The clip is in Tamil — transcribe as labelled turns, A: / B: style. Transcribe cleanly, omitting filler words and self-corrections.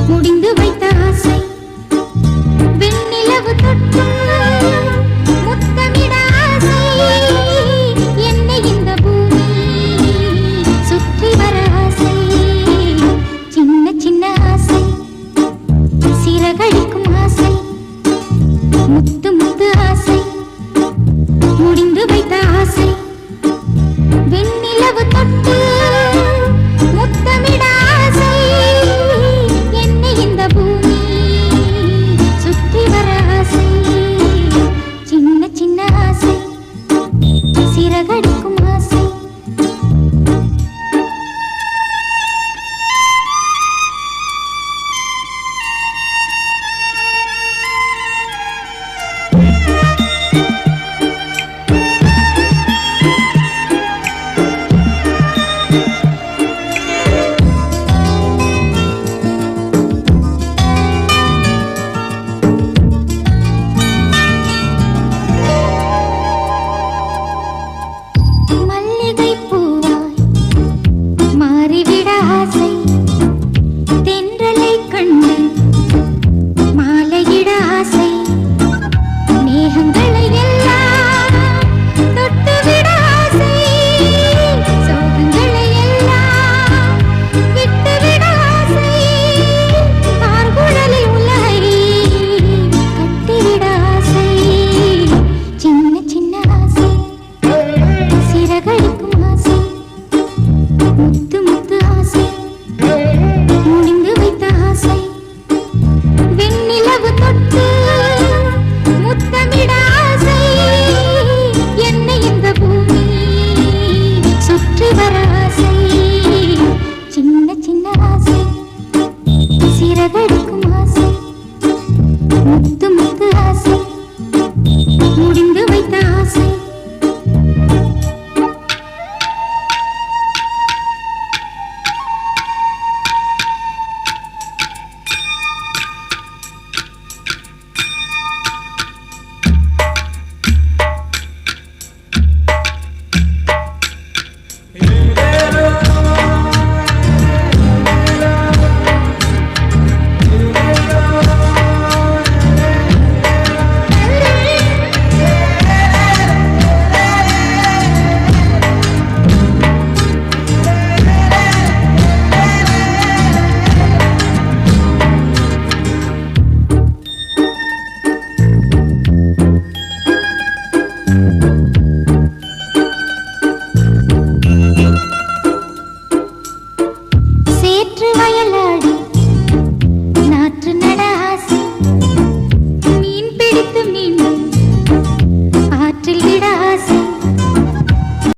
A: முடிந்து வைத்த ஆசை வெண்ணிலவு தொட்டு முத்தமிட ஆசை என்னை இந்த பூமி சுற்றி வர ஆசை சின்ன சின்ன ஆசை சிறகடிக்கும் ஆசை முத்து முத்து ஆசை முடிந்து வைத்த ஆசை வெண்ணிலவு தொட்டு முத்தமிட ஆசை என்னை இந்த பூமி சுற்றி வர ஆசை சின்ன சின்ன ஆசை சிறகடிக்கும் ஆசை முத்து முத்து ஆசை முடிந்து வைத்த ஆசை வெண்ணிலவு தொட்டு முத்தமிட ஆசை என்னை இந்த பூமி சுற்றி வர ஆசை சின்ன சின்ன ஆசை சிறகடிக்கும் ஆசை முத்து